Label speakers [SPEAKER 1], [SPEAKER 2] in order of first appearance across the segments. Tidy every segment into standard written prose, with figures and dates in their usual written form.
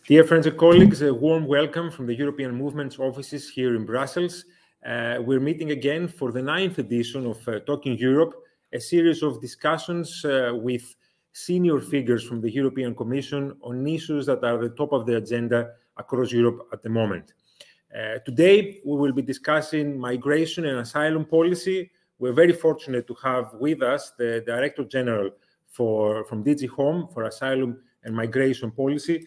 [SPEAKER 1] Dear friends and colleagues, a warm welcome from the European Movement's offices here in Brussels. We're meeting again for the 9th edition of Talking Europe, a series of discussions with senior figures from the European Commission on issues that are at the top of the agenda across Europe at the moment. Today, we will be discussing migration and asylum policy. We're very fortunate to have with us the Director General from DG Home for Asylum and Migration Policy,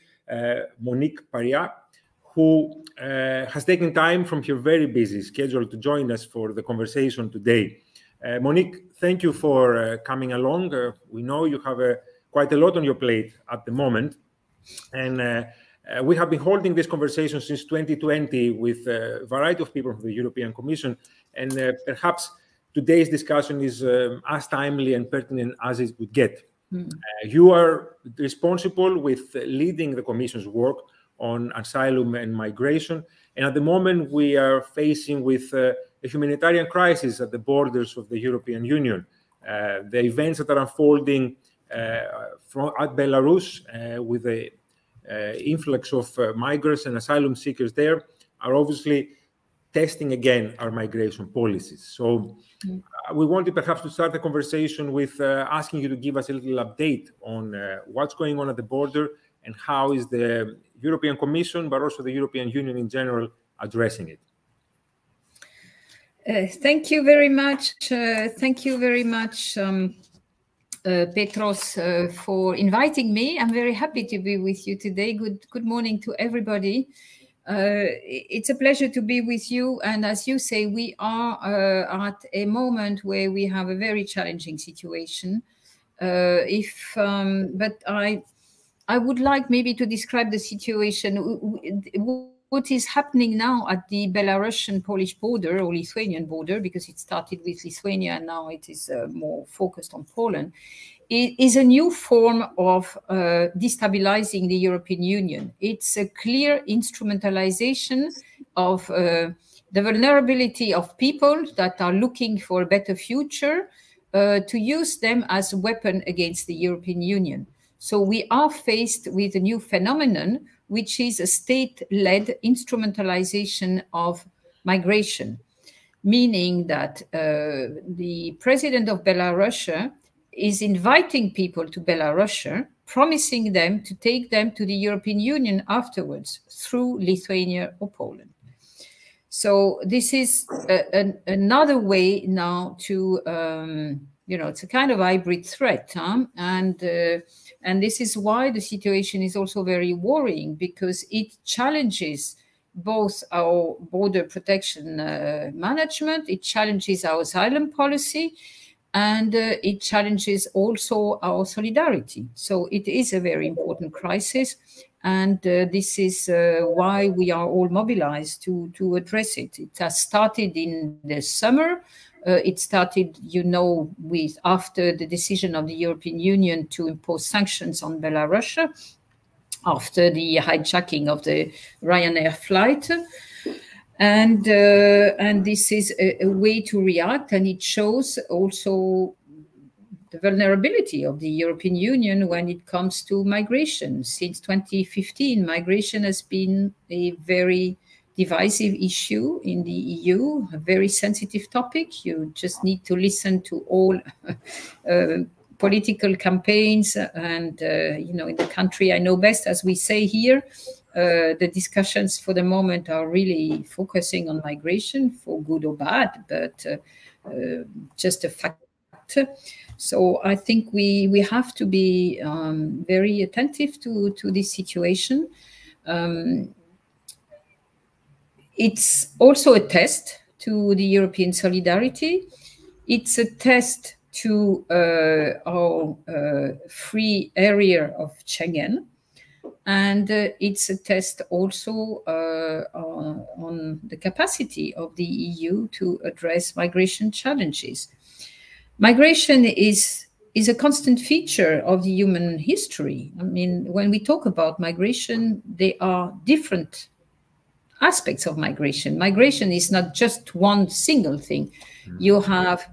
[SPEAKER 1] Monique Pariat, who has taken time from her very busy schedule to join us for the conversation today. Monique, thank you for coming along. We know you have quite a lot on your plate at the moment, and we have been holding this conversation since 2020 with a variety of people from the European Commission, and perhaps today's discussion is as timely and pertinent as it would get. You are responsible with leading the Commission's work on asylum and migration, and at the moment we are facing with a humanitarian crisis at the borders of the European Union. The events that are unfolding at Belarus with the influx of migrants and asylum seekers there are obviously testing again our migration policies. So we wanted perhaps to start the conversation with asking you to give us a little update on what's going on at the border and how is the European Commission, but also the European Union in general, addressing it.
[SPEAKER 2] Thank you very much. Thank you very much, Petros, for inviting me. I'm very happy to be with you today. Good morning to everybody. It's a pleasure to be with you. And as you say, we are at a moment where we have a very challenging situation. But I would like maybe to describe the situation. What is happening now at the Belarusian-Polish border or Lithuanian border, because it started with Lithuania and now it is more focused on Poland, is a new form of destabilizing the European Union. It's a clear instrumentalization of the vulnerability of people that are looking for a better future to use them as a weapon against the European Union. So we are faced with a new phenomenon, which is a state-led instrumentalization of migration, meaning that the president of Belarus is inviting people to Belarus, promising them to take them to the European Union afterwards through Lithuania or Poland. So this is another way now to, it's a kind of hybrid threat. And this is why the situation is also very worrying, because it challenges both our border protection management, it challenges our asylum policy, and it challenges also our solidarity. So it is a very important crisis. And this is why we are all mobilized to address it. It has started in the summer. It started, with after the decision of the European Union to impose sanctions on Belarus after the hijacking of the Ryanair flight. And this is a way to react, and it shows also the vulnerability of the European Union when it comes to migration. Since 2015, migration has been a very divisive issue in the EU, a very sensitive topic. You just need to listen to all political campaigns. And, in the country I know best, as we say here, the discussions for the moment are really focusing on migration, for good or bad, but just a fact. So I think we have to be very attentive to this situation. It's also a test to the European solidarity. It's a test to our free area of Schengen. And it's a test also on the capacity of the EU to address migration challenges. Migration is a constant feature of the human history. I mean, when we talk about migration, there are different aspects of migration. Migration is not just one single thing. You have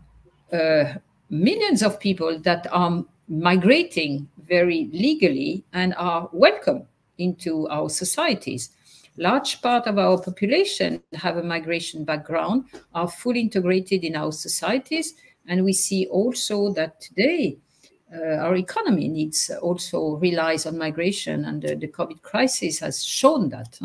[SPEAKER 2] millions of people that are migrating very legally and are welcome into our societies. Large part of our population have a migration background, are fully integrated in our societies, and we see also that today our economy needs also relies on migration, and the COVID crisis has shown that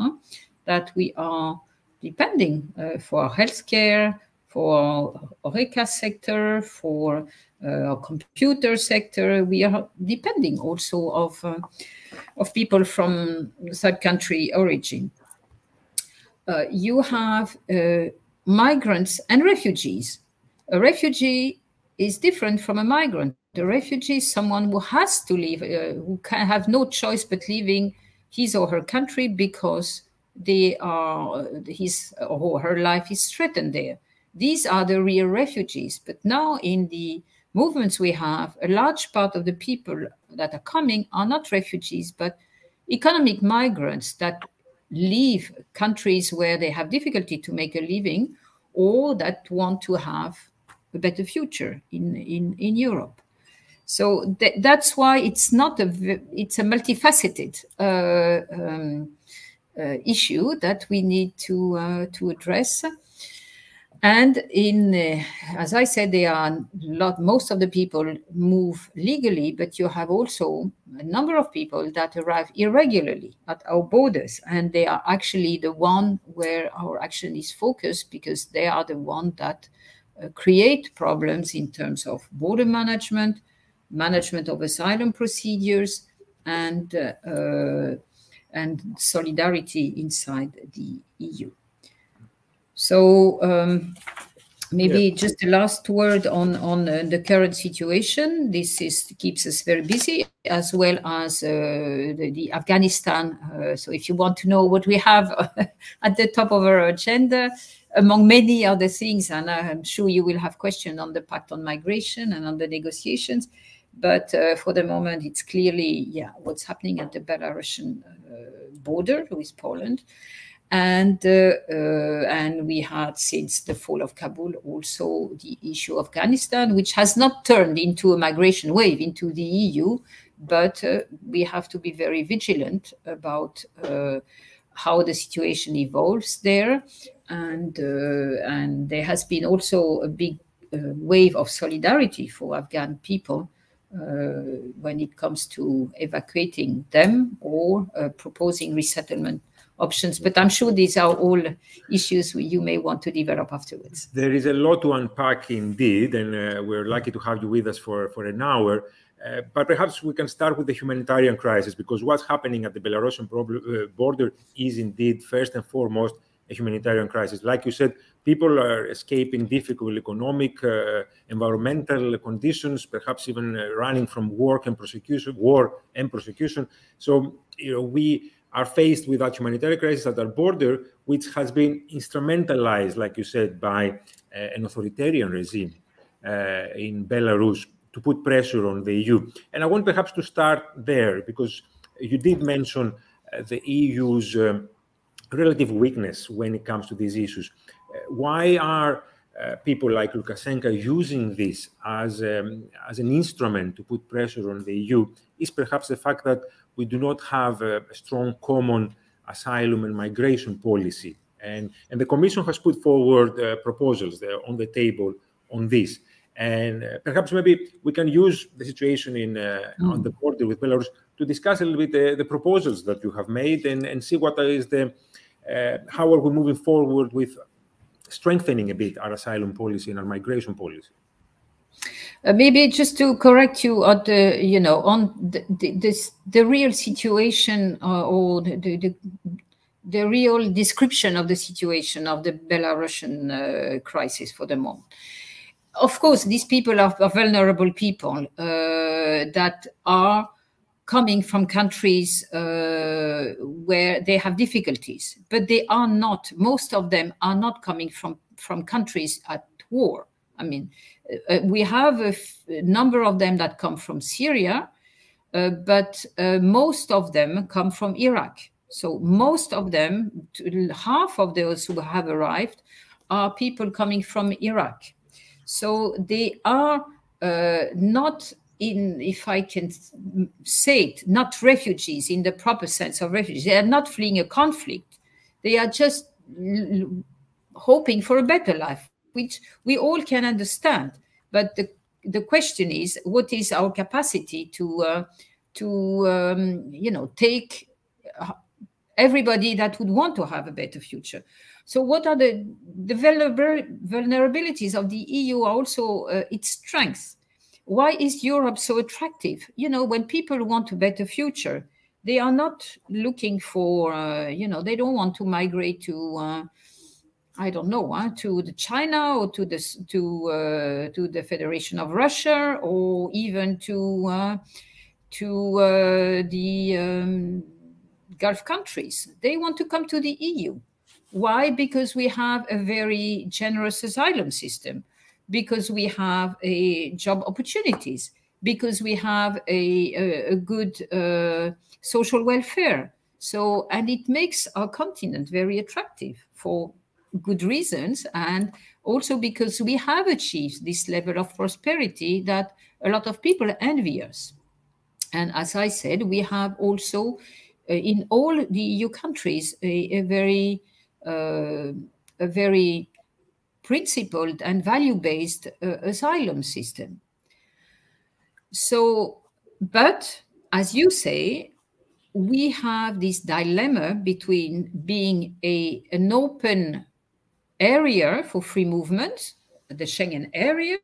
[SPEAKER 2] that we are depending for our healthcare, for our HoReCa sector, for our computer sector. We are depending also of people from third country origin. You have migrants and refugees. A refugee is different from a migrant. A refugee is someone who has to leave, who can have no choice but leaving his or her country because his or her life is threatened there. These are the real refugees. But now in the movements we have, a large part of the people that are coming are not refugees, but economic migrants that leave countries where they have difficulty to make a living, or that want to have a better future in Europe. So that's why it's a multifaceted issue that we need to address. And as I said, most of the people move legally, but you have also a number of people that arrive irregularly at our borders, and they are actually the one where our action is focused, because they are the one that create problems in terms of border management, management of asylum procedures, and solidarity inside the EU. So maybe just a last word on the current situation. This keeps us very busy, as well as the Afghanistan. So if you want to know what we have at the top of our agenda, among many other things, and I'm sure you will have questions on the Pact on Migration and on the negotiations. But for the moment, it's clearly, what's happening at the Belarusian border with Poland. And we had, since the fall of Kabul, also the issue of Afghanistan, which has not turned into a migration wave into the EU, but we have to be very vigilant about how the situation evolves there. And there has been also a big wave of solidarity for Afghan people when it comes to evacuating them or proposing resettlement options. But I'm sure these are all issues you may want to develop afterwards.
[SPEAKER 1] There is a lot to unpack indeed, and we're lucky to have you with us for an hour. But perhaps we can start with the humanitarian crisis, because what's happening at the Belarusian border is indeed first and foremost a humanitarian crisis. Like you said, people are escaping difficult economic, environmental conditions, perhaps even running from war and persecution. So, we are faced with that humanitarian crisis at our border, which has been instrumentalized, like you said, by an authoritarian regime in Belarus to put pressure on the EU. And I want perhaps to start there, because you did mention the EU's relative weakness when it comes to these issues. Why are people like Lukashenko using this as an instrument to put pressure on the EU? Is perhaps the fact that we do not have a strong common asylum and migration policy. And the Commission has put forward proposals there on the table on this. And perhaps maybe we can use the situation on the border with Belarus to discuss a little bit the proposals that you have made and see what is how are we moving forward with strengthening a bit our asylum policy and our migration policy.
[SPEAKER 2] Maybe just to correct you on the real situation or the real description of the situation of the Belarusian crisis for the moment. Of course, these people are vulnerable people that are coming from countries where they have difficulties, but they are not. Most of them are not coming from countries at war. I mean, we have a number of them that come from Syria, but most of them come from Iraq. So most of them, half of those who have arrived, are people coming from Iraq. So they are not if I can say it, not refugees in the proper sense of refugees. They are not fleeing a conflict. They are just hoping for a better life, which we all can understand. But the question is, what is our capacity to take everybody that would want to have a better future? So what are the vulnerabilities of the EU? Are also its strengths. Why is Europe so attractive? When people want a better future, they are not looking for, they don't want to migrate to, I don't know, to the China or to the Federation of Russia, or even to the Gulf countries. They want to come to the EU. Why? Because we have a very generous asylum system, because we have job opportunities, because we have a good social welfare. So, and it makes our continent very attractive for good reasons, and also because we have achieved this level of prosperity that a lot of people envy us. And as I said, we have also in all the EU countries a very principled and value-based asylum system. So, but as you say, we have this dilemma between being an open area for free movement, the Schengen area,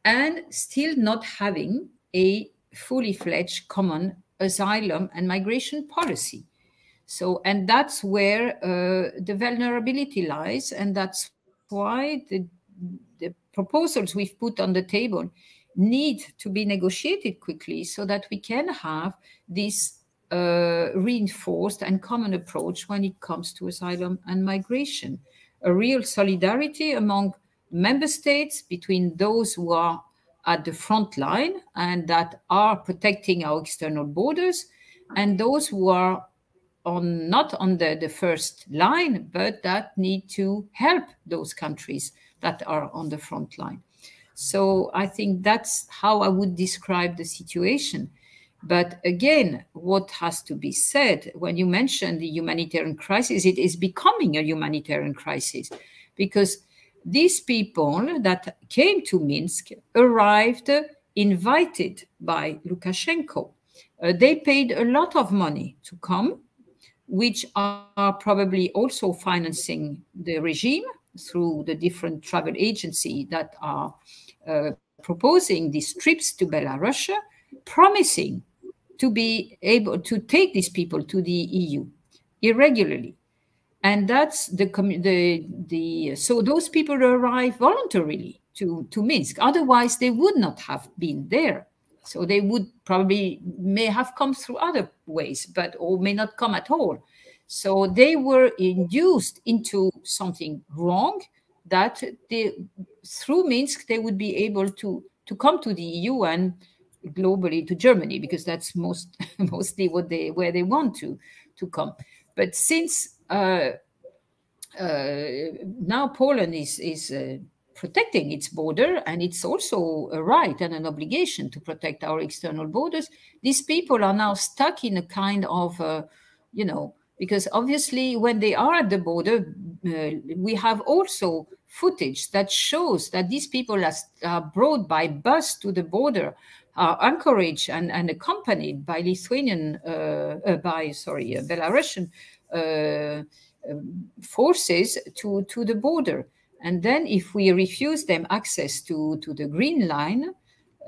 [SPEAKER 2] and still not having a fully fledged common asylum and migration policy. So, and that's where the vulnerability lies, and that's why the proposals we've put on the table need to be negotiated quickly, so that we can have this reinforced and common approach when it comes to asylum and migration. A real solidarity among member states, between those who are at the front line and that are protecting our external borders, and those who are not on the first line, but that need to help those countries that are on the front line. So I think that's how I would describe the situation. But again, what has to be said, when you mention the humanitarian crisis, it is becoming a humanitarian crisis, because these people that came to Minsk arrived invited by Lukashenko. They paid a lot of money to come, which are probably also financing the regime through the different travel agencies that are proposing these trips to Belarus, promising to be able to take these people to the EU irregularly. And that's so those people arrive voluntarily to Minsk. Otherwise, they would not have been there. So they would may have come through other ways, or may not come at all. So they were induced into something wrong, that through Minsk, they would be able to come to the EU and globally to Germany, because that's mostly where they want to come. But since now Poland is protecting its border, and it's also a right and an obligation to protect our external borders, these people are now stuck in a kind of, because obviously when they are at the border, we have also footage that shows that these people are brought by bus to the border, are encouraged and accompanied by Belarusian forces to the border. And then if we refuse them access to the green line,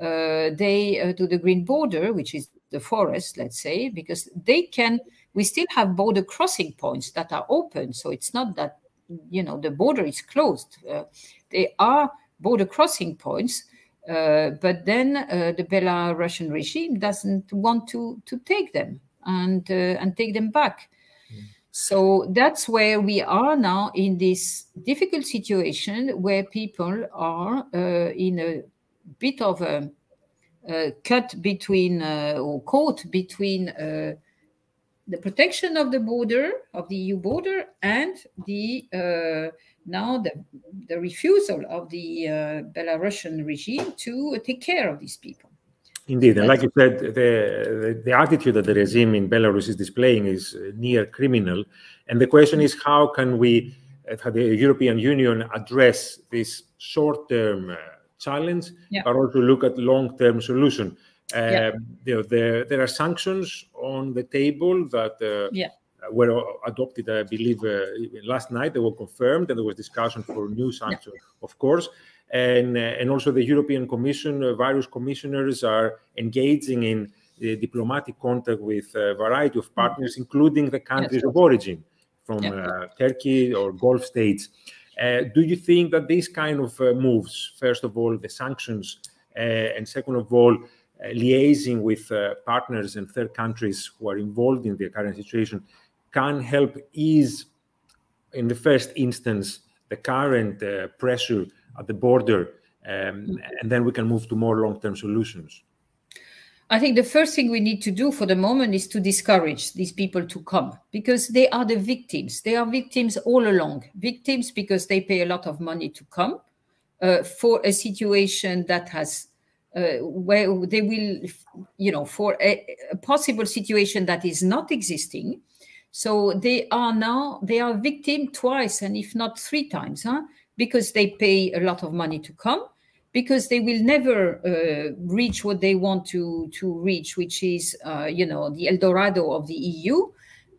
[SPEAKER 2] to the green border, which is the forest, let's say, because we still have border crossing points that are open. So it's not that, the border is closed. They are border crossing points, but then the Belarusian regime doesn't want to take them and take them back. So that's where we are now, in this difficult situation where people are in a bit of a cut between, or caught between the protection of the border, of the EU border, and now the refusal of the Belarusian regime to take care of these people.
[SPEAKER 1] Indeed, and like you said, the attitude that the regime in Belarus is displaying is near criminal. And the question is, how can we, how the European Union, address this short-term challenge, but also look at long-term solution? There are sanctions on the table that were adopted, I believe, last night. They were confirmed, and there was discussion for new sanctions, of course. And also the European Commission, various commissioners are engaging in diplomatic contact with a variety of partners, including the countries of origin, from Turkey or Gulf states. Do you think that these kind of moves, first of all, the sanctions, and second of all, liaising with partners and third countries who are involved in the current situation, can help ease, in the first instance, the current pressure at the border, and then we can move to more long-term solutions?
[SPEAKER 2] I think the first thing we need to do for the moment is to discourage these people to come, because they are the victims. They are victims all along. Victims because they pay a lot of money to come for a situation that has, where they will, for a possible situation that is not existing. So they are victim twice, and if not 3 times, because they pay a lot of money to come, because they will never reach what they want to reach, which is, the El Dorado of the EU.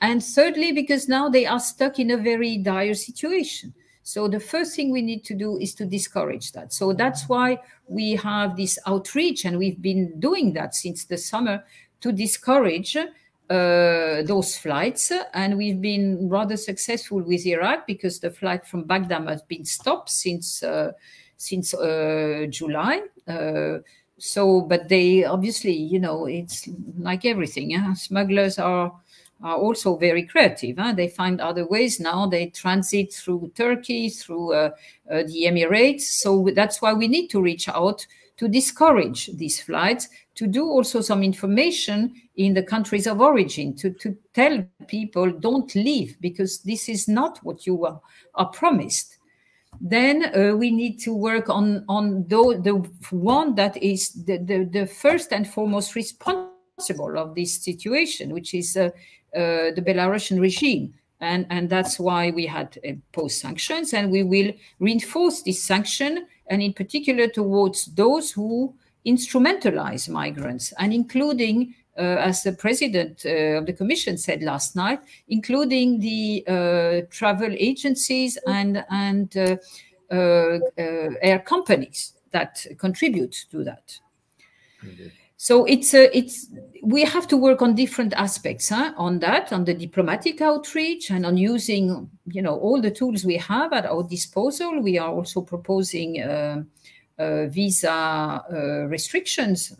[SPEAKER 2] And thirdly, because now they are stuck in a very dire situation. So the first thing we need to do is to discourage that. So that's why we have this outreach, and we've been doing that since the summer, to discourage those flights. And we've been rather successful with Iraq, because the flight from Baghdad has been stopped since July. But they obviously, it's like everything. Smugglers are also very creative. They find other ways now. They transit through Turkey, through the Emirates. So that's why we need to reach out to discourage these flights, to do also some information in the countries of origin, to tell people, don't leave, because this is not what you are promised. Then we need to work on the one that is the first and foremost responsible of this situation, which is the Belarusian regime. And that's why we had imposed sanctions, and we will reinforce this sanction, and in particular towards those who instrumentalize migrants, and including, as the president of the Commission said last night, including the travel agencies and air companies that contribute to that. Okay. So we have to work on different aspects on that, on the diplomatic outreach, and on using all the tools we have at our disposal. We are also proposing visa restrictions,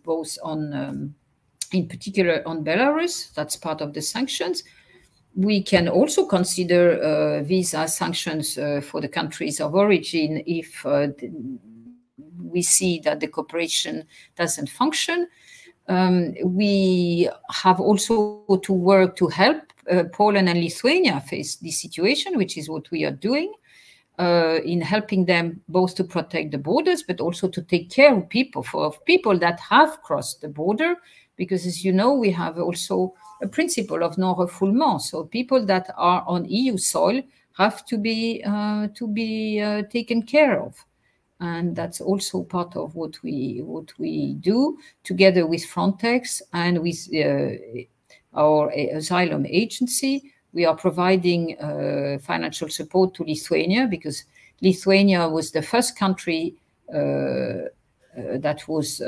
[SPEAKER 2] both on, in particular, on Belarus. That's part of the sanctions. We can also consider visa sanctions for the countries of origin if we see that the cooperation doesn't function. We have also to work to help Poland and Lithuania face this situation, which is what we are doing, in helping them both to protect the borders, but also to take care of people that have crossed the border. Because, as you know, we have also a principle of non-refoulement. So people that are on EU soil have to be taken care of. And that's also part of what we do together with Frontex and with our asylum agency. We are providing financial support to Lithuania, because Lithuania was the first country that was,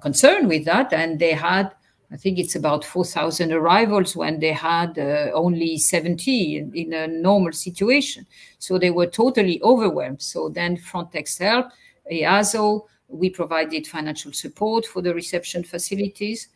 [SPEAKER 2] concerned with that, and they had, I think it's about 4,000 arrivals when they had only 70 in a normal situation. So they were totally overwhelmed. So then Frontex helped, EASO, we provided financial support for the reception facilities.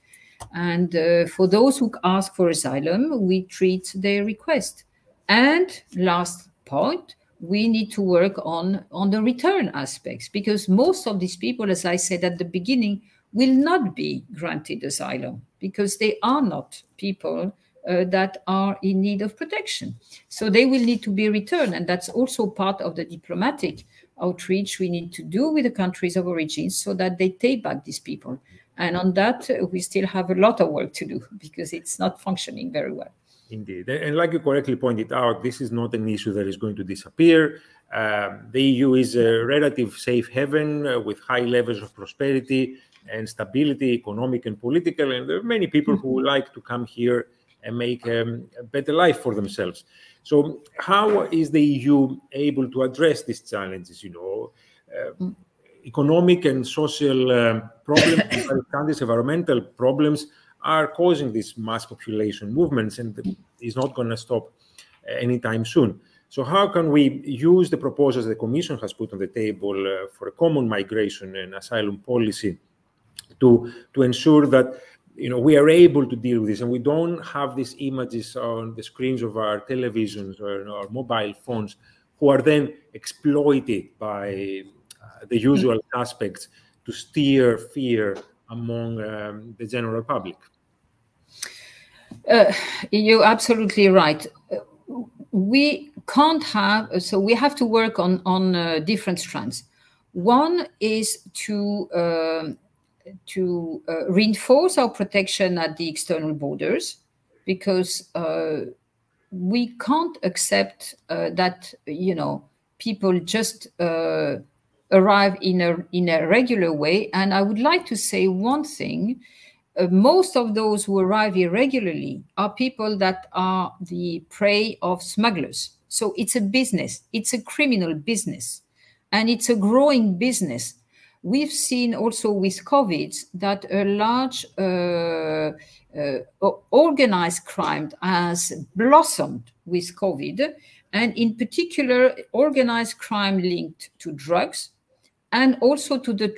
[SPEAKER 2] And for those who ask for asylum, we treat their request. And last point, we need to work on the return aspects, because most of these people, as I said at the beginning, will not be granted asylum, because they are not people that are in need of protection. So they will need to be returned. And that's also part of the diplomatic outreach we need to do with the countries of origin so that they take back these people. And on that, we still have a lot of work to do because it's not functioning very well.
[SPEAKER 1] Indeed. And like you correctly pointed out, this is not an issue that is going to disappear. The EU is a relative safe haven with high levels of prosperity and stability, economic and political. And there are many people who like to come here and make a better life for themselves. So how is the EU able to address these challenges? Economic and social problems, countries, environmental problems are causing these mass population movements, and it's not going to stop anytime soon. So how can we use the proposals the Commission has put on the table for a common migration and asylum policy to ensure that we are able to deal with this, and we don't have these images on the screens of our televisions or our mobile phones who are then exploited by the usual suspects to steer fear among the general public?
[SPEAKER 2] You're absolutely right. We can't have, so we have to work on different strands. One is to reinforce our protection at the external borders, because we can't accept that people just arrive in a regular way. And I would like to say one thing. Most of those who arrive irregularly are people that are the prey of smugglers. So it's a business, it's a criminal business, and it's a growing business. We've seen also with COVID that a large organized crime has blossomed with COVID, and in particular, organized crime linked to drugs and also to the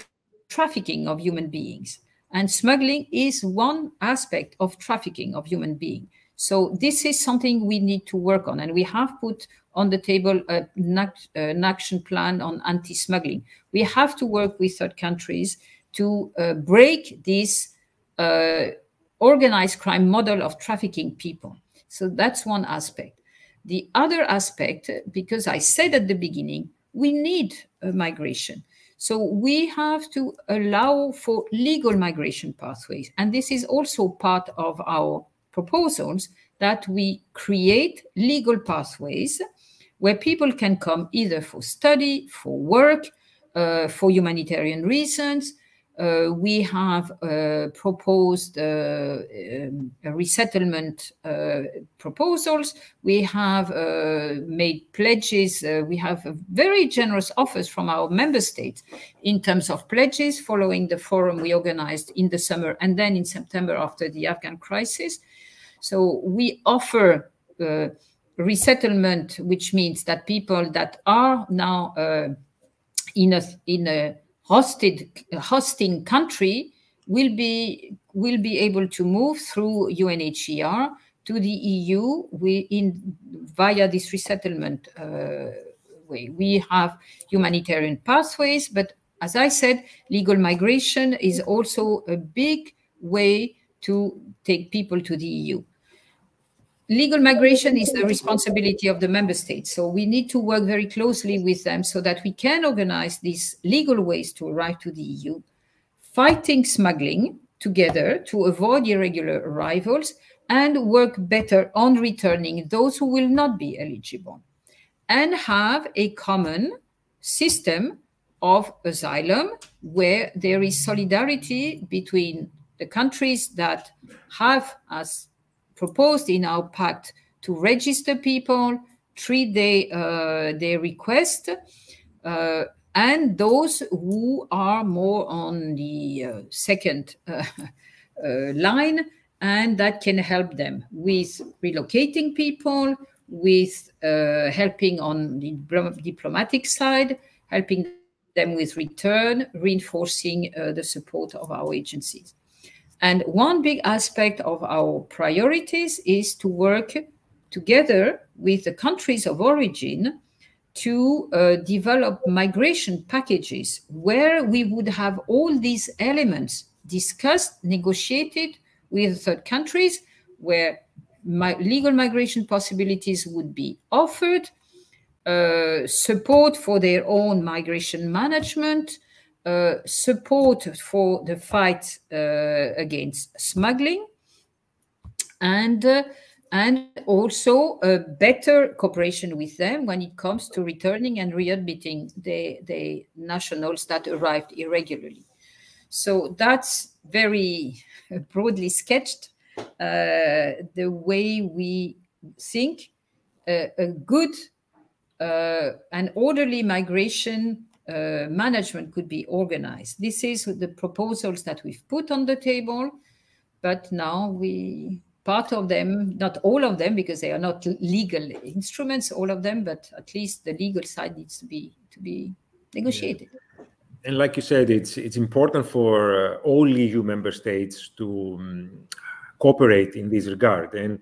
[SPEAKER 2] trafficking of human beings. And smuggling is one aspect of trafficking of human beings. So this is something we need to work on. And we have put on the table an action plan on anti-smuggling. We have to work with third countries to break this organized crime model of trafficking people. So that's one aspect. The other aspect, because I said at the beginning, we need migration. So we have to allow for legal migration pathways. And this is also part of our proposals, that we create legal pathways where people can come either for study, for work, for humanitarian reasons. We have proposed resettlement proposals. We have made pledges. We have very generous offers from our member states in terms of pledges following the forum we organized in the summer and then in September after the Afghan crisis. So we offer resettlement, which means that people that are now in a hosting country will be able to move through UNHCR to the EU via this resettlement way. We have humanitarian pathways, but as I said, legal migration is also a big way to take people to the EU. Legal migration is the responsibility of the member states. So we need to work very closely with them so that we can organize these legal ways to arrive to the EU, fighting smuggling together to avoid irregular arrivals, and work better on returning those who will not be eligible, and have a common system of asylum where there is solidarity between the countries that have, as proposed in our pact, to register people, treat their request, and those who are more on the second line, and that can help them with relocating people, with helping on the diplomatic side, helping them with return, reinforcing the support of our agencies. And one big aspect of our priorities is to work together with the countries of origin to develop migration packages where we would have all these elements discussed, negotiated with third countries, where legal migration possibilities would be offered, support for their own migration management, support for the fight against smuggling, and also a better cooperation with them when it comes to returning and readmitting the nationals that arrived irregularly. So that's very broadly sketched the way we think a good and orderly migration management could be organized. This is the proposals that we've put on the table, but now part of them, not all of them, because they are not legal instruments, all of them, but at least the legal side needs to be negotiated.
[SPEAKER 1] Yeah. And like you said, it's important for all EU member states to cooperate in this regard. And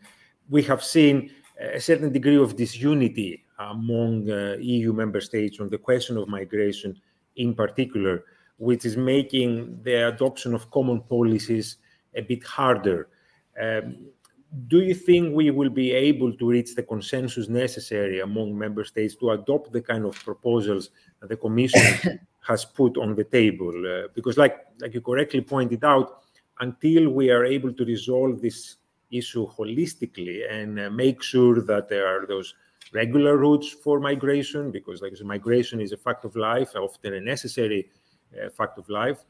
[SPEAKER 1] we have seen a certain degree of disunity among EU member states on the question of migration in particular, which is making the adoption of common policies a bit harder. Do you think we will be able to reach the consensus necessary among member states to adopt the kind of proposals that the Commission has put on the table? Because like you correctly pointed out, until we are able to resolve this issue holistically and make sure that there are those regular routes for migration, because like migration is a fact of life, often a necessary fact of life.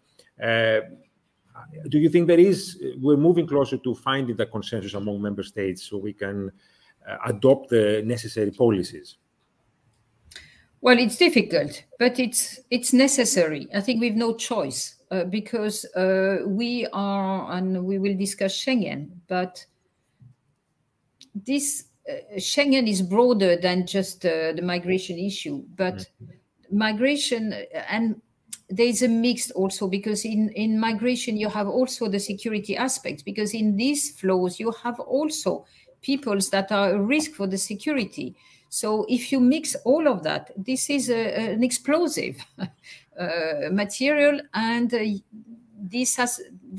[SPEAKER 1] Do you think we're moving closer to finding the consensus among member states so we can adopt the necessary policies?
[SPEAKER 2] Well, it's difficult, but it's necessary. I think we've no choice because we are, and we will discuss Schengen, but this Schengen is broader than just the migration issue, but migration, and there's a mix also, because in migration you have also the security aspect, because in these flows you have also peoples that are a risk for the security. So if you mix all of that, this is an explosive material, and the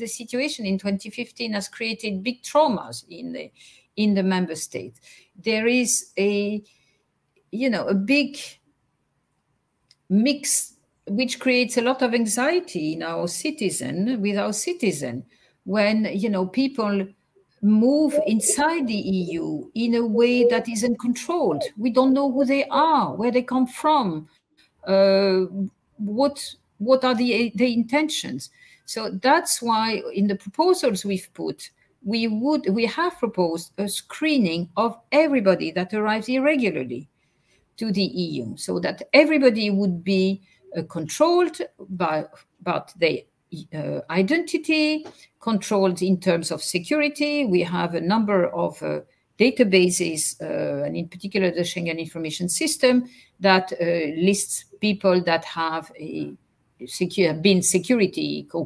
[SPEAKER 2] situation in 2015 has created big traumas in the member state. There is a big mix which creates a lot of anxiety in our citizen, when people move inside the EU in a way that isn't controlled. We don't know who they are, where they come from, what are the intentions. So that's why in the proposals we've put, we have proposed a screening of everybody that arrives irregularly to the EU, so that everybody would be controlled about their identity, controlled in terms of security. We have a number of databases, and in particular the Schengen Information System, that lists people that have been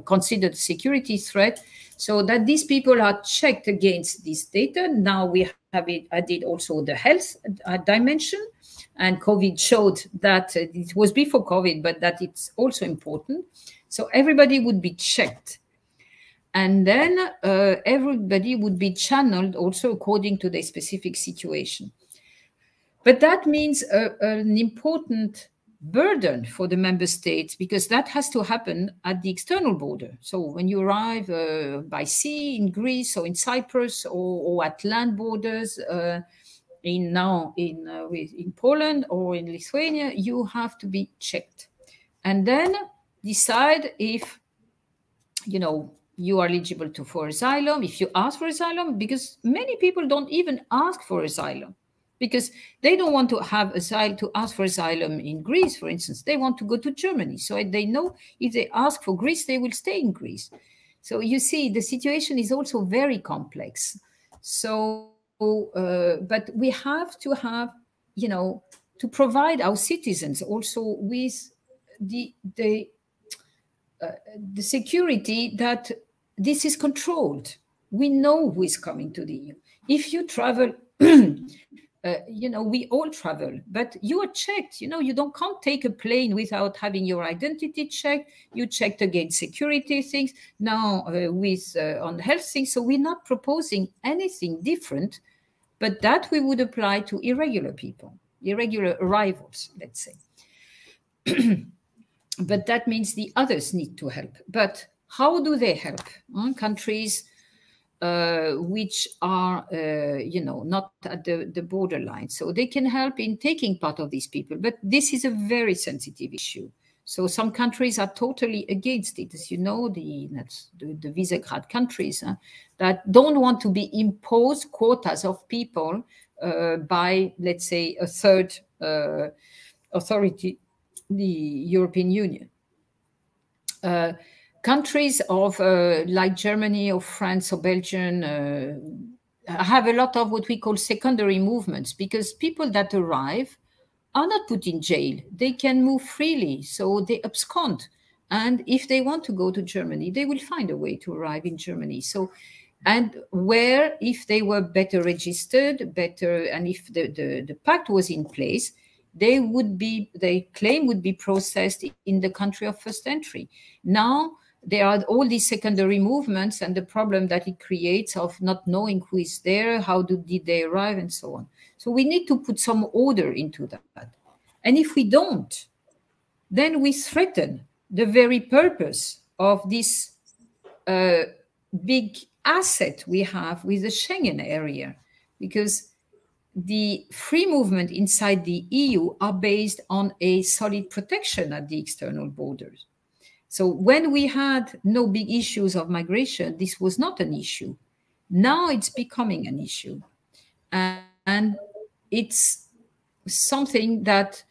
[SPEAKER 2] considered security threat, so that these people are checked against this data. Now we have added also the health dimension, and COVID showed that it was before COVID, but that it's also important. So everybody would be checked. And then everybody would be channeled also according to their specific situation. But that means an important burden for the member states, because that has to happen at the external border. So when you arrive by sea in Greece or in Cyprus, or at land borders, in Poland or in Lithuania, you have to be checked, and then decide if you are eligible for asylum, if you ask for asylum, because many people don't even ask for asylum because they don't want to ask for asylum in Greece, for instance. They want to go to Germany, so they know if they ask for Greece, they will stay in Greece. So you see, the situation is also very complex. So but we have to provide our citizens also with the security that this is controlled. We know who is coming to the EU. If you travel, we all travel, but you are checked. You can't take a plane without having your identity checked. You checked against security things. Now on health things. So we're not proposing anything different, but that we would apply to irregular people. irregular arrivals, let's say. But that means the others need to help. But how do they help? Countries which are, not at the borderline. So they can help in taking part of these people. But this is a very sensitive issue. So some countries are totally against it. As you know, the Visegrad countries that don't want to be imposed quotas of people by, let's say, a third authority, the European Union. Countries of like Germany or France or Belgium have a lot of what we call secondary movements, because people that arrive are not put in jail. They can move freely, so they abscond. And if they want to go to Germany, they will find a way to arrive in Germany. So, and where, if they were better registered, and if the pact was in place, their claim would be processed in the country of first entry. Now, there are all these secondary movements and the problem that it creates of not knowing who is there, how did they arrive, and so on. So we need to put some order into that. And if we don't, then we threaten the very purpose of this big asset we have with the Schengen area, because the free movement inside the EU are based on a solid protection at the external borders. So when we had no big issues of migration, this was not an issue. Now it's becoming an issue. And it's something that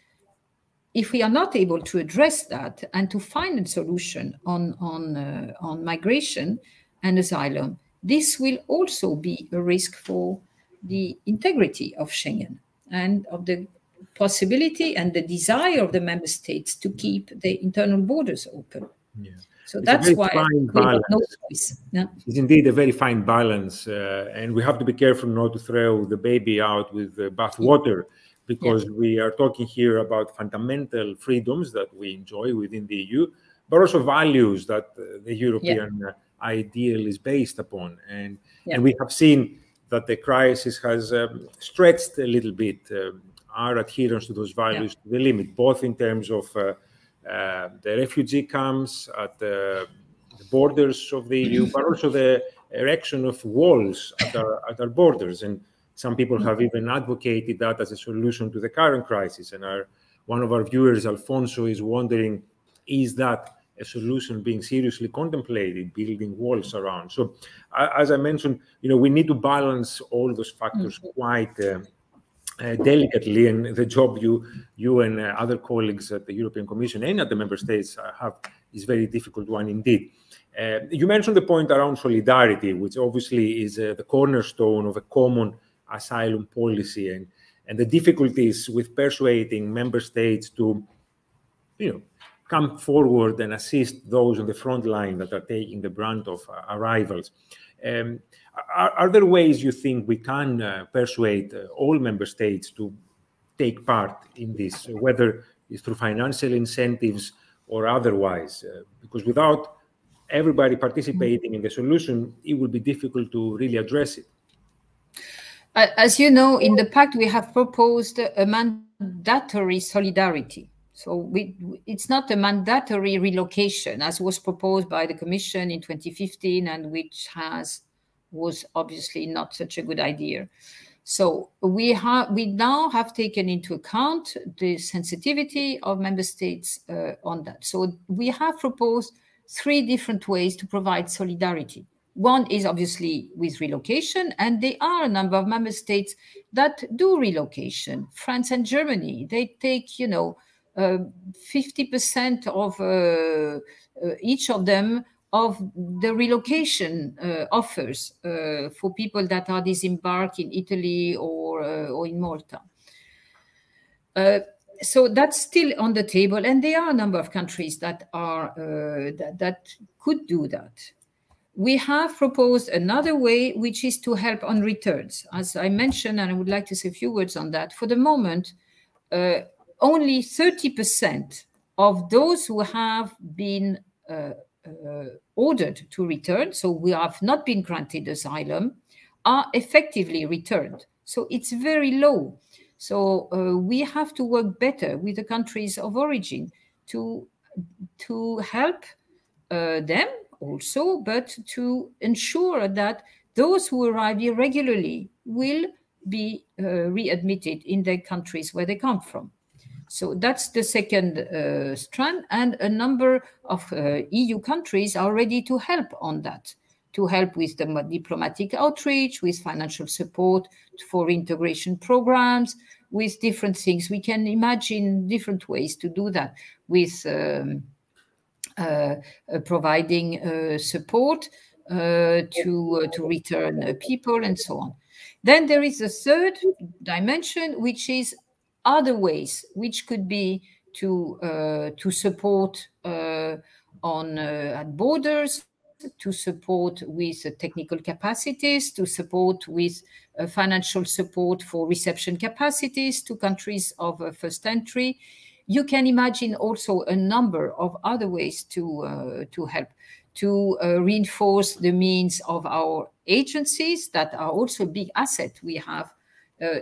[SPEAKER 2] if we are not able to address that and to find a solution on migration and asylum, this will also be a risk for the integrity of Schengen and of the possibility and the desire of the member states to keep the internal borders open. Yeah. So it's that's why we have no choice. Yeah.
[SPEAKER 1] It's indeed a very fine balance, and we have to be careful not to throw the baby out with the bathwater, because we are talking here about fundamental freedoms that we enjoy within the EU, but also values that the European ideal is based upon. And we have seen that the crisis has stretched a little bit our adherence to those values to the limit, both in terms of the refugee camps at the borders of the EU, but also the erection of walls at our borders. And some people have even advocated that as a solution to the current crisis. And one of our viewers, Alfonso, is wondering, is that a solution being seriously contemplated, building walls around? So as I mentioned, we need to balance all those factors quite delicately, and the job you and other colleagues at the European Commission and at the member states have is very difficult one indeed. You mentioned the point around solidarity, which obviously is the cornerstone of a common asylum policy, and the difficulties with persuading member states to come forward and assist those on the front line that are taking the brunt of arrivals. Are there ways you think we can persuade all member states to take part in this, whether it's through financial incentives or otherwise? Because without everybody participating in the solution, it would be difficult to really address it.
[SPEAKER 2] As you know, in the Pact, we have proposed a mandatory solidarity. So it's not a mandatory relocation, as was proposed by the Commission in 2015, and which was obviously not such a good idea. So we now have taken into account the sensitivity of member states on that. So we have proposed 3 different ways to provide solidarity. One is obviously with relocation, and there are a number of member states that do relocation. France and Germany, they take, 50% of each of them of the relocation offers for people that are disembarked in Italy or in Malta. So that's still on the table, and there are a number of countries that are that could do that. We have proposed another way, which is to help on returns. As I mentioned, and I would like to say a few words on that, for the moment, only 30% of those who have been ordered to return, so we have not been granted asylum, are effectively returned. So it's very low. So we have to work better with the countries of origin to help them also, but to ensure that those who arrive irregularly will be readmitted in their countries where they come from. So that's the second strand, and a number of EU countries are ready to help on that, to help with the diplomatic outreach, with financial support for integration programs, with different things. We can imagine different ways to do that, with providing support to return people and so on. Then there is a third dimension, which is other ways, which could be to support at borders, to support with technical capacities, to support with financial support for reception capacities to countries of first entry. You can imagine also a number of other ways to help, to reinforce the means of our agencies that are also a big asset we have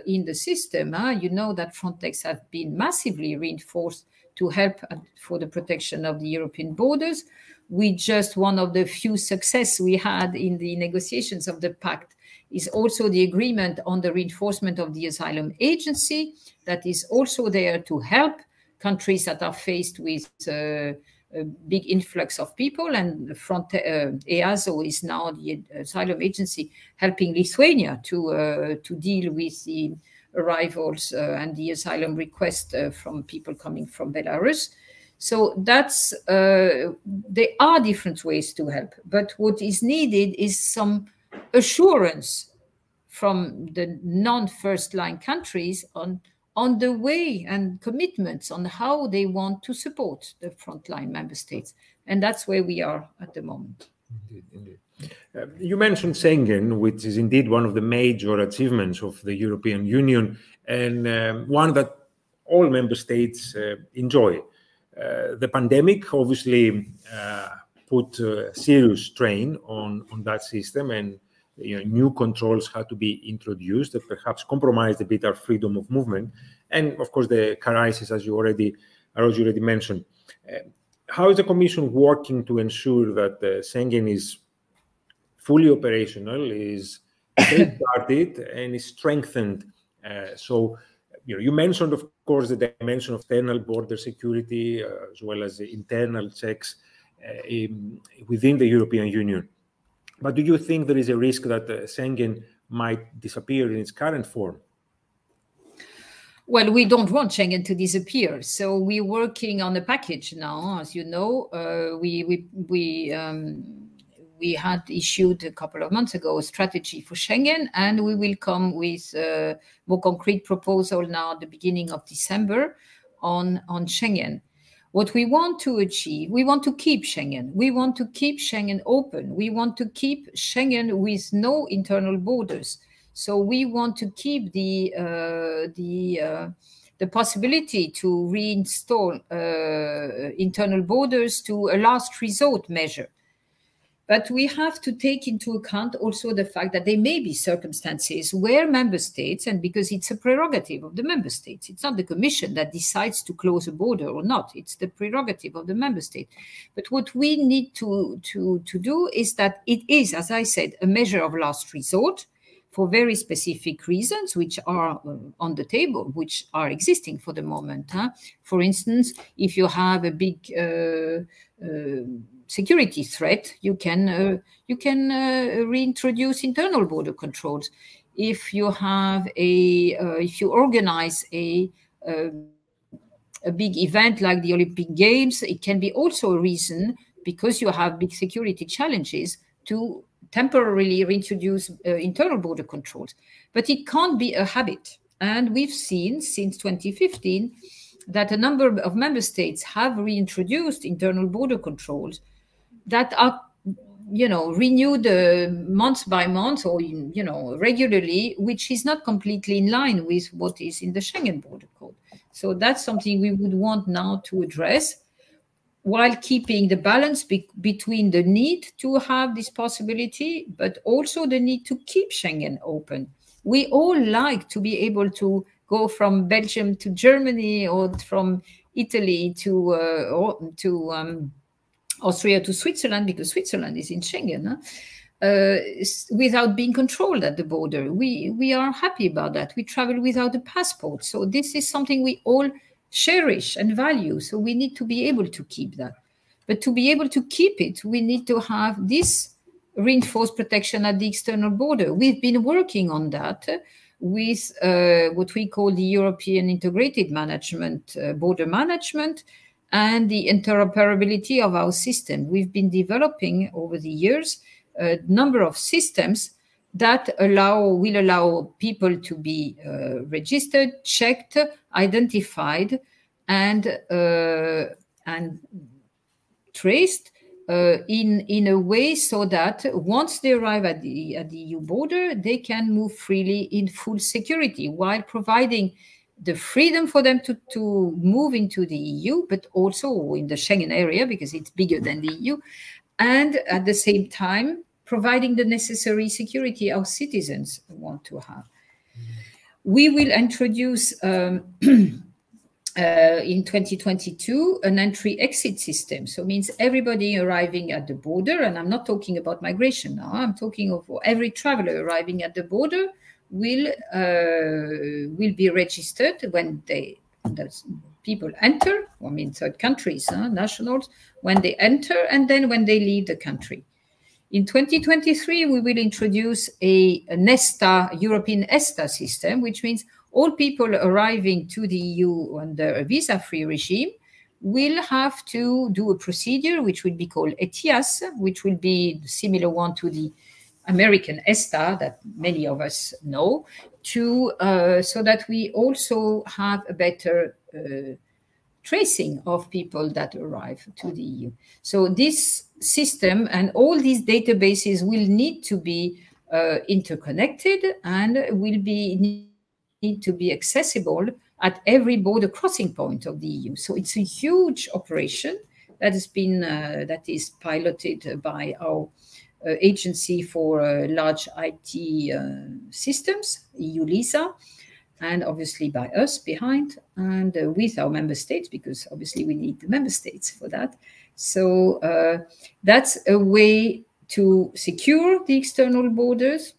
[SPEAKER 2] in the system. You know that Frontex have been massively reinforced to help for the protection of the European borders. One of the few success we had in the negotiations of the Pact is also the agreement on the reinforcement of the asylum agency that is also there to help countries that are faced with a big influx of people, and EASO is now the asylum agency helping Lithuania to deal with the arrivals and the asylum request from people coming from Belarus. So that's there are different ways to help, but what is needed is some assurance from the non-first line countries on the way and commitments on how they want to support the frontline member states. And that's where we are at the moment.
[SPEAKER 1] Indeed. You mentioned Schengen, which is indeed one of the major achievements of the European Union, and one that all member states enjoy. The pandemic obviously put serious strain on that system, and new controls had to be introduced that perhaps compromised a bit our freedom of movement. And of course, the crisis, as you already mentioned. How is the Commission working to ensure that Schengen is fully operational, is safeguarded, and is strengthened? So, you mentioned, of course, the dimension of external border security as well as the internal checks within the European Union. But do you think there is a risk that Schengen might disappear in its current form?
[SPEAKER 2] Well, we don't want Schengen to disappear. So we're working on a package now. As you know, we had issued a couple of months ago a strategy for Schengen, and we will come with a more concrete proposal now at the beginning of December on Schengen. What we want to achieve, we want to keep Schengen. We want to keep Schengen open. We want to keep Schengen with no internal borders. So we want to keep the possibility to reinstall internal borders to a last resort measure. But we have to take into account also the fact that there may be circumstances where member states, and because it's a prerogative of the member states, it's not the Commission that decides to close a border or not, it's the prerogative of the member state. But what we need to do is that it is, as I said, a measure of last resort for very specific reasons, which are on the table, which are existing for the moment. For instance, if you have a big security threat, you can reintroduce internal border controls. If you have if you organize a big event like the Olympic Games, it can be also a reason, because you have big security challenges, to temporarily reintroduce internal border controls. But it can't be a habit. And we've seen since 2015 that a number of member states have reintroduced internal border controls that are, renewed month by month or, regularly, which is not completely in line with what is in the Schengen Border Code. So that's something we would want now to address, while keeping the balance between the need to have this possibility, but also the need to keep Schengen open. We all like to be able to go from Belgium to Germany or from Italy to Austria to Switzerland, because Switzerland is in Schengen, without being controlled at the border. We are happy about that. We travel without a passport. So this is something we all cherish and value. So we need to be able to keep that. But to be able to keep it, we need to have this reinforced protection at the external border. We've been working on that with what we call the European Integrated Management, Border Management, and the interoperability of our system. We've been developing over the years a number of systems that will allow people to be registered, checked, identified, and traced in a way so that once they arrive at the EU border, they can move freely in full security, while providing the freedom for them to move into the EU, but also in the Schengen area, because it's bigger than the EU, and at the same time providing the necessary security our citizens want to have. We will introduce in 2022 an entry-exit system. So it means everybody arriving at the border, and I'm not talking about migration now, I'm talking of every traveler arriving at the border will be registered when the people enter, I mean third countries, nationals, when they enter, and then when they leave the country. In 2023, we will introduce an ESTA, European ESTA system, which means all people arriving to the EU under a visa-free regime will have to do a procedure which will be called ETIAS, which will be the similar one to the American ESTA that many of us know, so that we also have a better tracing of people that arrive to the EU. So this system and all these databases will need to be interconnected and will need to be accessible at every border crossing point of the EU. So it's a huge operation that has been that is piloted by our agency for large IT systems, EU LISA, and obviously by us behind, and with our member states, because obviously we need the member states for that. So that's a way to secure the external borders.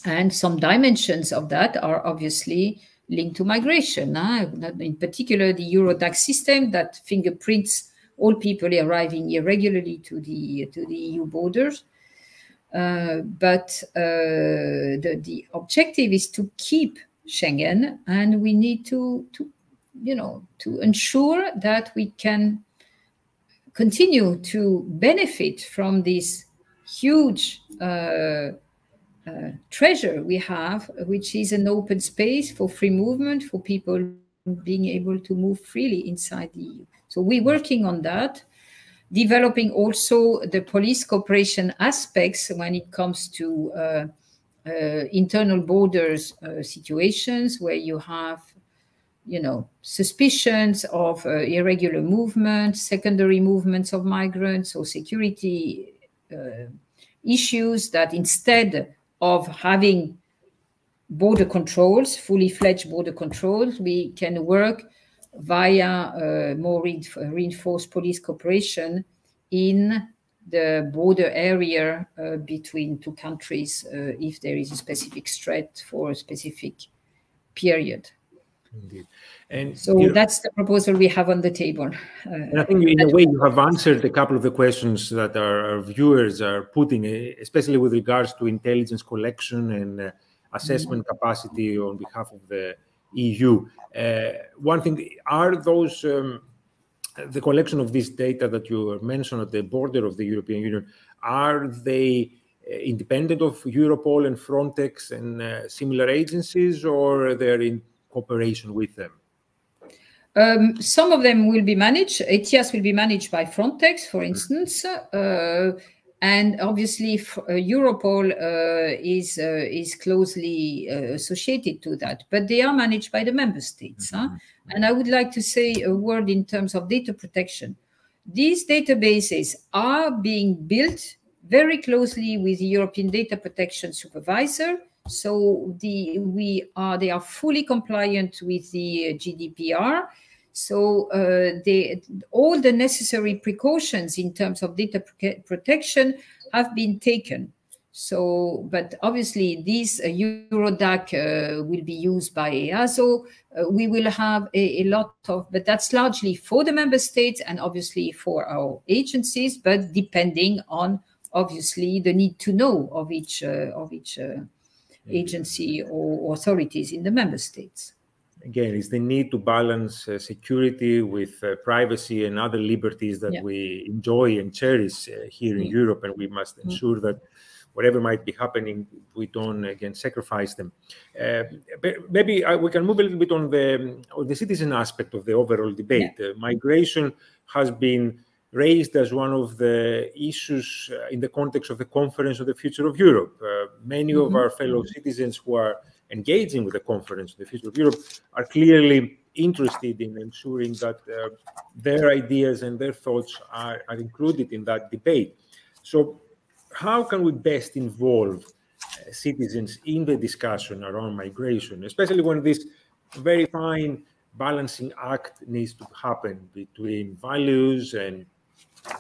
[SPEAKER 2] And some dimensions of that are obviously linked to migration. In particular, the Eurodac system that fingerprints all people arriving irregularly to the EU borders. But the objective is to keep Schengen, and we need to ensure that we can continue to benefit from this huge treasure we have, which is an open space for free movement, for people being able to move freely inside the EU. So we're working on that, developing also the police cooperation aspects when it comes to internal borders situations where you have, suspicions of irregular movement, secondary movements of migrants, or security issues, that instead of having border controls, fully fledged border controls, we can work via more reinforced police cooperation in the border area between two countries if there is a specific threat for a specific period.
[SPEAKER 1] Indeed. And
[SPEAKER 2] so that's the proposal we have on the table.
[SPEAKER 1] And I think in a way you have answered a couple of the questions that our viewers are putting, especially with regards to intelligence collection and assessment capacity on behalf of the EU. One thing, are those, the collection of this data that you mentioned at the border of the European Union, are they independent of Europol and Frontex and similar agencies, or they're in cooperation with them?
[SPEAKER 2] Some of them will be managed. ETIAS will be managed by Frontex, for instance, and obviously Europol is closely associated to that. But they are managed by the member states. And I would like to say a word in terms of data protection. These databases are being built very closely with the European Data Protection Supervisor So they are fully compliant with the GDPR. So all the necessary precautions in terms of data protection have been taken. So, but obviously this Eurodac will be used by EASO. We will have a lot of, but that's largely for the member states and obviously for our agencies, but depending on obviously the need to know of each agency or authorities in the member states.
[SPEAKER 1] Again, it's the need to balance security with privacy and other liberties that we enjoy and cherish here in Europe, and we must ensure that whatever might be happening, we don't again sacrifice them. Maybe we can move a little bit on the citizen aspect of the overall debate. Migration has been raised as one of the issues in the context of the Conference of the Future of Europe. Many of our fellow citizens who are engaging with the Conference of the Future of Europe are clearly interested in ensuring that their ideas and their thoughts are included in that debate. So how can we best involve citizens in the discussion around migration, especially when this very fine balancing act needs to happen between values and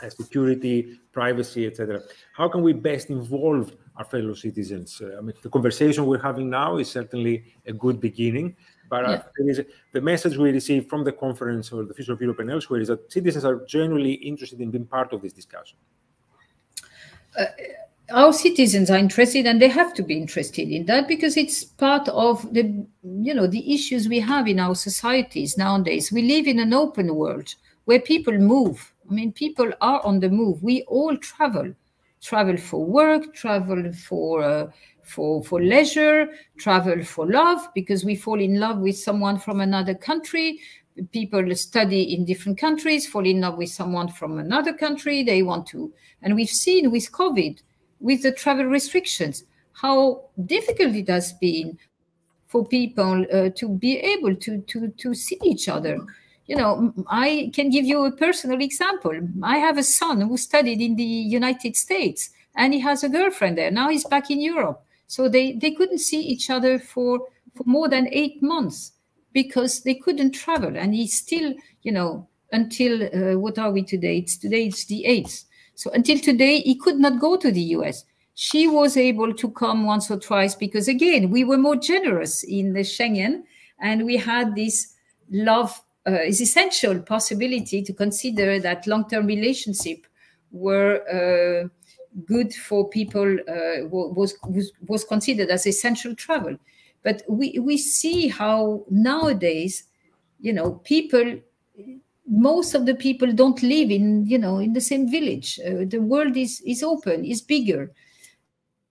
[SPEAKER 1] security, privacy, etc. How can we best involve our fellow citizens? I mean, the conversation we're having now is certainly a good beginning, but the message we receive from the conference or the Future of Europe and elsewhere is that citizens are genuinely interested in being part of this discussion.
[SPEAKER 2] Our citizens are interested, and they have to be interested in that because it's part of the issues we have in our societies nowadays. We live in an open world where people move. I mean, people are on the move. We all travel for work, travel for leisure, travel for love, because we fall in love with someone from another country. People study in different countries, fall in love with someone from another country. They want to, and we've seen with COVID, with the travel restrictions, how difficult it has been for people to be able to see each other. You know, I can give you a personal example. I have a son who studied in the United States, and he has a girlfriend there. Now he's back in Europe. So they couldn't see each other for more than 8 months because they couldn't travel. And he's still, until, what are we today? Today it's the 8th. So until today, he could not go to the US. She was able to come once or twice because, again, we were more generous in the Schengen, and we had this love is essential possibility to consider that long-term relationship were good for people, was considered as essential travel. But we see how nowadays, people, most of the people don't live in the same village. The world is open, is bigger.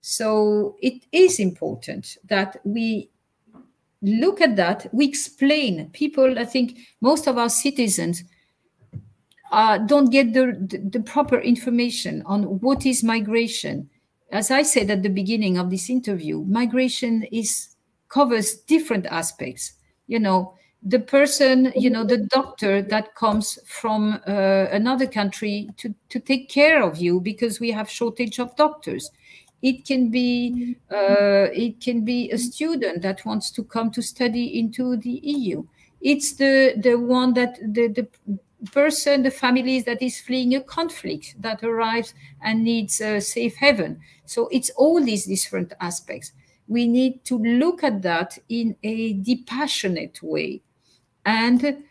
[SPEAKER 2] So it is important that we look at that, we explain. People, I think most of our citizens don't get the proper information on what is migration. As I said at the beginning of this interview, migration covers different aspects. The person, the doctor that comes from another country to take care of you because we have shortage of doctors. It can be a student that wants to come to study into the EU. It's the one that the person, the families that is fleeing a conflict that arrives and needs a safe haven. So it's all these different aspects. We need to look at that in a dispassionate way and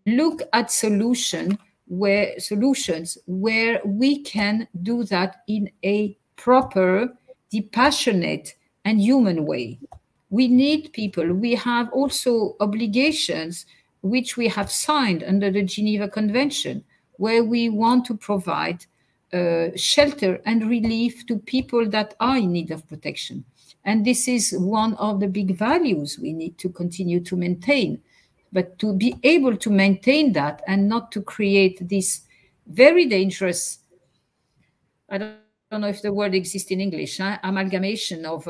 [SPEAKER 2] look at solutions where we can do that in a proper, dispassionate, and human way. We need people. We have also obligations which we have signed under the Geneva Convention, where we want to provide shelter and relief to people that are in need of protection. And this is one of the big values we need to continue to maintain. But to be able to maintain that and not to create this very dangerous, I don't know if the word exists in English, amalgamation of,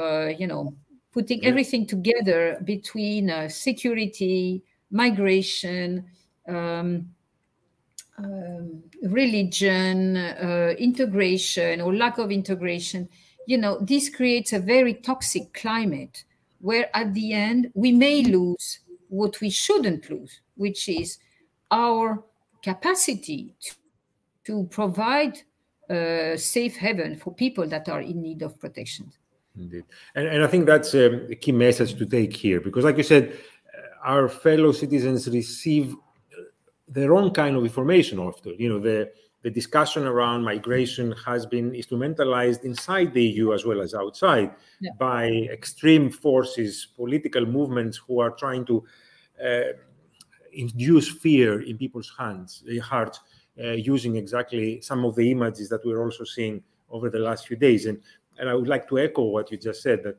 [SPEAKER 2] putting everything together between security, migration, religion, integration or lack of integration. this creates a very toxic climate where at the end we may lose what we shouldn't lose, which is our capacity to provide safe haven for people that are in need of protection.
[SPEAKER 1] Indeed. And I think that's a key message to take here, because like you said, our fellow citizens receive their own kind of information often. The discussion around migration has been instrumentalized inside the EU as well as outside by extreme forces, political movements who are trying to induce fear in people's hearts, using exactly some of the images that we're also seeing over the last few days. And I would like to echo what you just said, that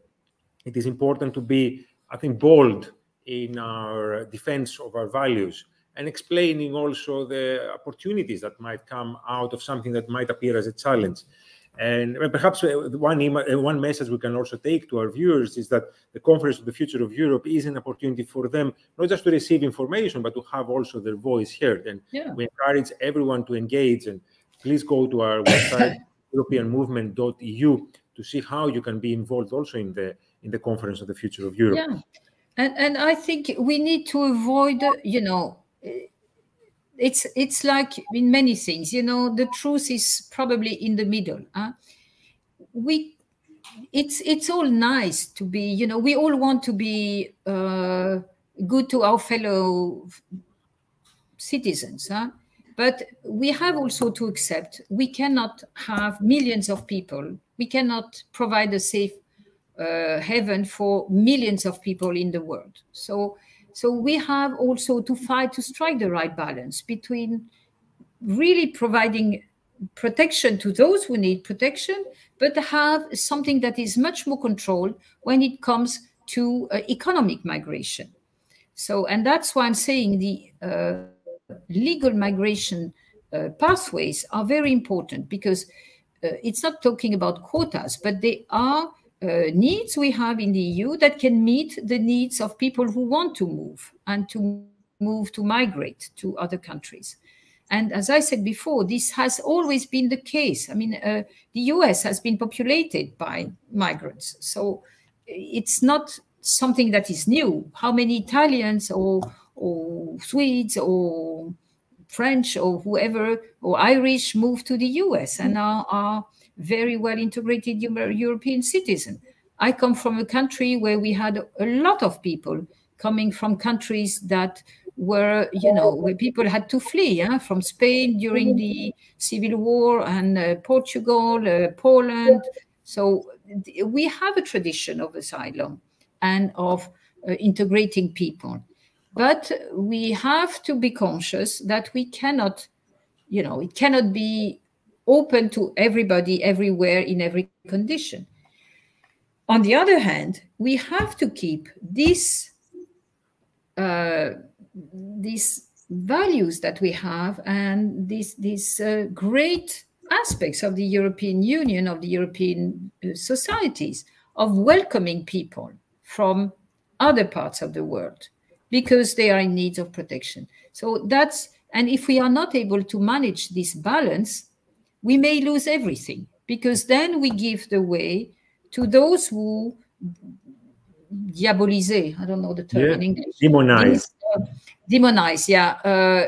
[SPEAKER 1] it is important to be, I think, bold in our defense of our values, and explaining also the opportunities that might come out of something that might appear as a challenge. And perhaps one message we can also take to our viewers is that the Conference of the Future of Europe is an opportunity for them not just to receive information, but to have also their voice heard. And we encourage everyone to engage. And please go to our website, europeanmovement.eu, to see how you can be involved also in the Conference of the Future of Europe.
[SPEAKER 2] Yeah, and I think we need to avoid, it's like in many things, the truth is probably in the middle. It's all nice to be, we all want to be good to our fellow citizens, but we have also to accept we cannot have millions of people. We cannot provide a safe haven for millions of people in the world. So we have also to fight to strike the right balance between really providing protection to those who need protection, but have something that is much more controlled when it comes to economic migration. And that's why I'm saying the legal migration pathways are very important, because it's not talking about quotas, but they are needs we have in the EU that can meet the needs of people who want to move and to migrate to other countries. And as I said before, this has always been the case. I mean, the US has been populated by migrants. So it's not something that is new. How many Italians or Swedes or French or whoever, or Irish moved to the US and are very well integrated European citizen. I come from a country where we had a lot of people coming from countries that were, where people had to flee from Spain during the Civil War, and Portugal, Poland. So we have a tradition of asylum and of integrating people. But we have to be conscious that we cannot, it cannot be open to everybody, everywhere, in every condition. On the other hand, we have to keep these values that we have and these great aspects of the European Union, of the European societies, of welcoming people from other parts of the world because they are in need of protection. And if we are not able to manage this balance, we may lose everything, because then we give the way to those who diabolize, I don't know the term in English.
[SPEAKER 1] Demonize.
[SPEAKER 2] Demonize,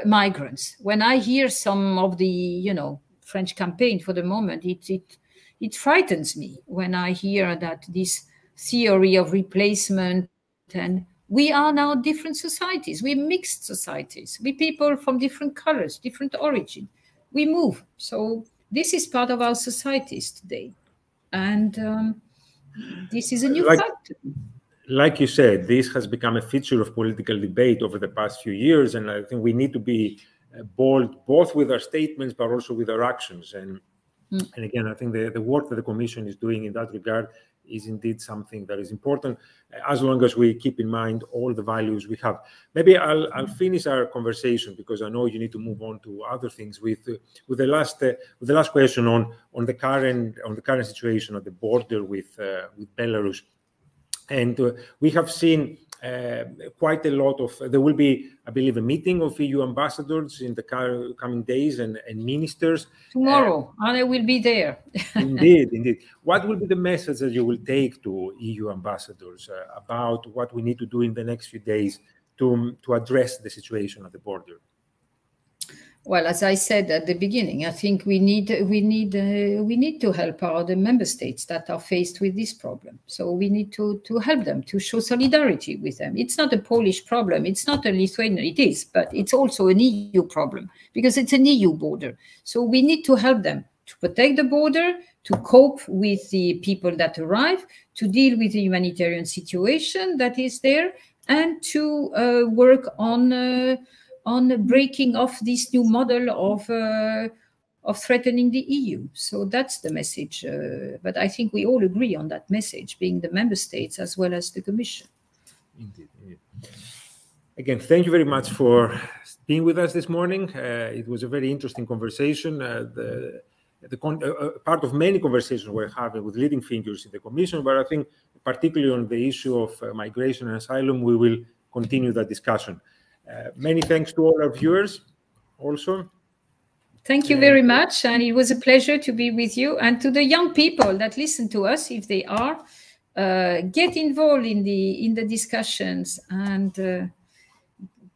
[SPEAKER 2] migrants. When I hear some of the, French campaign for the moment, it frightens me when I hear that this theory of replacement, and we are now different societies. We're mixed societies. We people from different colors, different origin. We move. So this is part of our societies today. And this is a new fact.
[SPEAKER 1] Like you said, this has become a feature of political debate over the past few years. And I think we need to be bold, both with our statements, but also with our actions. And again, I think the work that the Commission is doing in that regard is indeed something that is important, as long as we keep in mind all the values we have. Maybe I'll finish our conversation, because I know you need to move on to other things, with the last question on the current situation at the border with Belarus. And we have seen quite a lot of, there will be, I believe, a meeting of EU ambassadors in the coming days and ministers.
[SPEAKER 2] Tomorrow, and I will be there.
[SPEAKER 1] Indeed, indeed. What will be the message that you will take to EU ambassadors about what we need to do in the next few days to address the situation at the border?
[SPEAKER 2] Well, as I said at the beginning, I think we need to help the member states that are faced with this problem. So we need to help them, to show solidarity with them. It's not a Polish problem. It's not a Lithuanian. It is, but it's also an EU problem because it's an EU border. So we need to help them to protect the border, to cope with the people that arrive, to deal with the humanitarian situation that is there, and to work on breaking off this new model of threatening the EU. So that's the message. But I think we all agree on that message, being the member states as well as the Commission.
[SPEAKER 1] Indeed, indeed. Again, thank you very much for being with us this morning. It was a very interesting conversation. Part of many conversations we're having with leading figures in the Commission, but I think particularly on the issue of migration and asylum, we will continue that discussion. Many thanks to all our viewers also.
[SPEAKER 2] Thank you very much. And it was a pleasure to be with you. And to the young people that listen to us, if they are, get involved in the discussions. And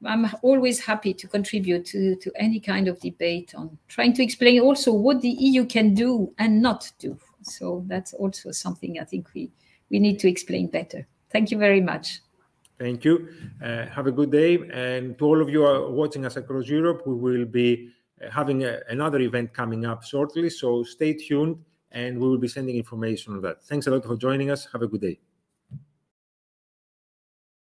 [SPEAKER 2] I'm always happy to contribute to any kind of debate on trying to explain also what the EU can do and not do. So that's also something I think we need to explain better. Thank you very much.
[SPEAKER 1] Thank you. Have a good day. And to all of you who are watching us across Europe, we will be having another event coming up shortly. So stay tuned and we will be sending information on that. Thanks a lot for joining us. Have a good day.